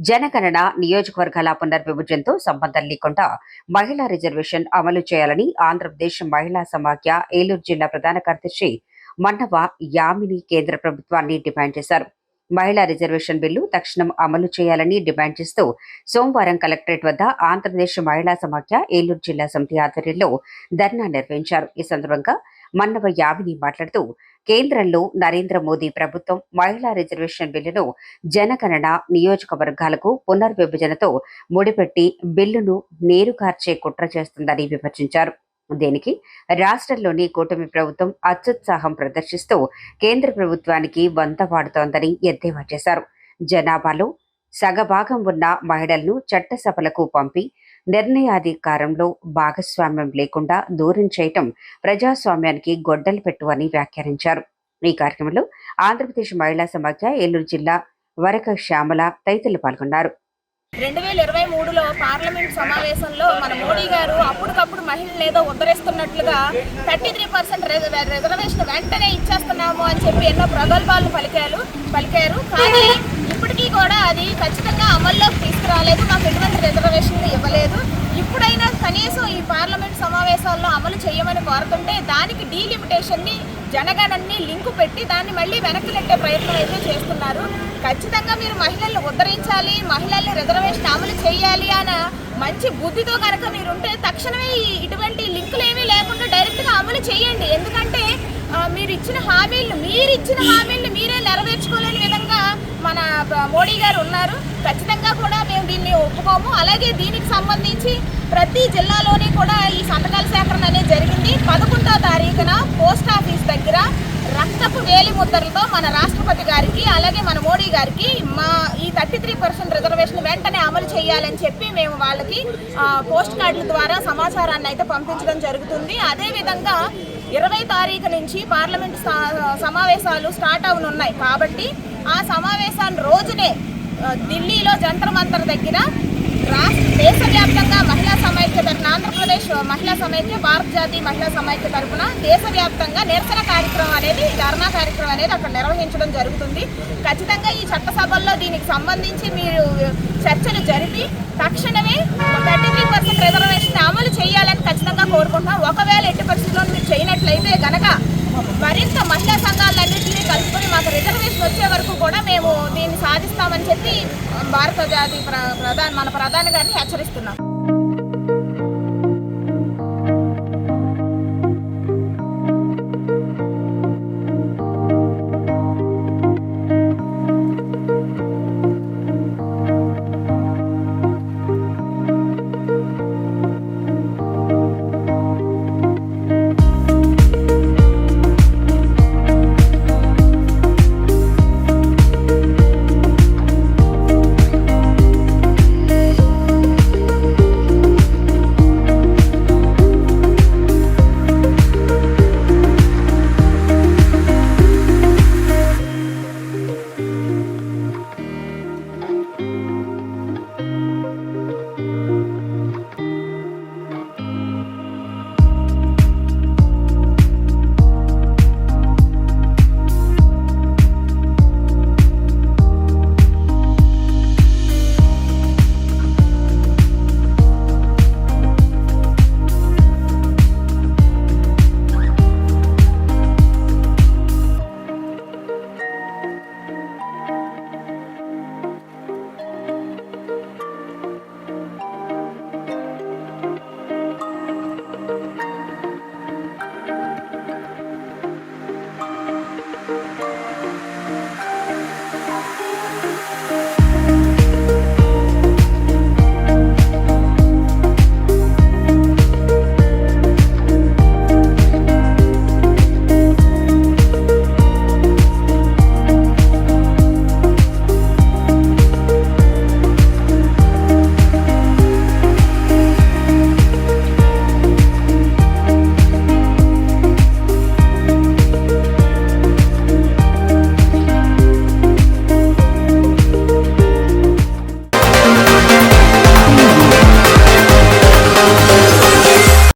జనగణన నియోజకవర్గాల పునర్విభజనతో సంబంధం లేకుండా మహిళా రిజర్వేషన్ అమలు చేయాలని ఆంధ్రప్రదేశ్ మహిళా సమాఖ్య ఏలూరు జిల్లా ప్రధాన కార్యదర్శి మన్నవ యామిని కేంద్ర ప్రభుత్వాన్ని డిమాండ్ చేశారు. మహిళా రిజర్వేషన్ బిల్లు తక్షణం అమలు చేయాలని డిమాండ్ చేస్తూ సోమవారం కలెక్టరేట్ వద్ద ఆంధ్రప్రదేశ్ మహిళా సమాఖ్య ఏలూరు జిల్లా సమితి ఆధ్వర్యంలో ధర్నా నిర్వహించారు. ఈ సందర్భంగా మన్నవ యామిని మాట్లాడుతూ కేంద్రంలో నరేంద్ర మోదీ ప్రభుత్వం మహిళా రిజర్వేషన్ బిల్లును జనగణన నియోజకవర్గాలకు పునర్విభజనతో ముడిపెట్టి బిల్లును నీరుగార్చే కుట్ర చేస్తుందని విమర్శించారు. దీనికి రాష్ట్రంలోని కూటమి ప్రభుత్వం అత్యుత్సాహం ప్రదర్శిస్తూ కేంద్ర ప్రభుత్వానికి వంత వాడుతోందని ఎద్దేవా చేశారు. జనాభాలో సగభాగం ఉన్న మహిళలను చట్టసభలకు పంపి నిర్ణయాధికారంలో భాగస్వామ్యం లేకుండా దూరం చేయటం ప్రజాస్వామ్యానికి గొడ్డలు పెట్టు అని వ్యాఖ్యానించారు. ఈ కార్యక్రమంలో ఆంధ్రప్రదేశ్ మహిళా సమాఖ్య ఏలూరు జిల్లా వరక శ్యామల తదితరులు పాల్గొన్నారు. 2023లో పార్లమెంట్ సమావేశంలో మన మోడీ గారు అప్పటికప్పుడు మహిళలు ఏదో ఉద్ధరిస్తున్నట్లుగా 33% రిజర్వేషన్ వెంటనే ఇచ్చేస్తున్నాము అని చెప్పి ఎన్నో ప్రగల్భాలను పలికారు. కానీ ఇప్పటికీ కూడా అది ఖచ్చితంగా అమల్లోకి తీసుకురాలేదు. మాకు ఎటువంటి రిజర్వేషన్ ఇవ్వలేదు. ఇప్పుడైనా కనీసం ఈ పార్లమెంట్ సమావేశాల్లో అమలు చేయమని కోరుతుంటే దానికి డీలిమిటేషన్ని జనగణన్ని లింకు పెట్టి దాన్ని మళ్ళీ వెనక్కి నెట్టే ప్రయత్నం అయితే చేస్తున్నారు. ఖచ్చితంగా మీరు మహిళలను ఉద్ధరించాలి, మహిళల్ని రిజర్వేషన్ అమలు చేయాలి అన్న మంచి బుద్ధితో కనుక మీరుంటే తక్షణమే ఇటువంటి లింకులు ఏమీ లేకుండా డైరెక్ట్గా అమలు చేయండి. ఎందుకంటే మీరు ఇచ్చిన హామీలను మీరే నెరవేర్చుకోలేని విధంగా మన మోడీ గారు ఉన్నారు. ఖచ్చితంగా కూడా మేము దీన్ని ఒప్పుకోము. అలాగే దీనికి సంబంధించి ప్రతి జిల్లాలోని కూడా ఈ సంతకాల సేకరణ అనేది జరిగింది. 11వ తారీఖున పోస్ట్ ఆఫీస్ దగ్గర రక్తపు వేలి ముద్రలతో మన రాష్ట్రపతి గారికి అలాగే మన మోడీ గారికి ఈ 33% రిజర్వేషన్ వెంటనే అమలు చేయాలని చెప్పి మేము వాళ్ళకి పోస్ట్ కార్డుల ద్వారా సమాచారాన్ని అయితే పంపించడం జరుగుతుంది. అదేవిధంగా 20 తారీఖు నుంచి పార్లమెంట్ సమావేశాలు స్టార్ట్ అవనున్నాయి. కాబట్టి ఆ సమావేశాల రోజునే ఢిల్లీలో జంతర్ మంతర్ దగ్గర దేశవ్యాప్తంగా మహిళా సమైక్య తరఫున ఆంధ్రప్రదేశ్ మహిళా సమైక్య భారత జాతీయ మహిళా సమైక్య తరఫున దేశవ్యాప్తంగా నిరసన కార్యక్రమం అనేది ధర్నా కార్యక్రమం అనేది అక్కడ నిర్వహించడం జరుగుతుంది. ఖచ్చితంగా ఈ చట్టసభల్లో దీనికి సంబంధించి మీరు చర్చలు జరిపి తక్షణమే 33% రిజర్వేషన్ అమలు చేయాలని ఖచ్చితంగా కోరుకుంటున్నాం. ఒకవేళ ఎట్టి పరిస్థితుల్లో మీరు చేయనట్లయితే గనక మరింత మహిళా సంఘాలన్నింటినీ కలుపుకొని మాకు రిజర్వేషన్ వచ్చే వరకు కూడా మేము దీన్ని సాధిస్తామని చెప్పి భారత జాతీయ మన ప్రధాని గారిని హెచ్చరిస్తున్నాం.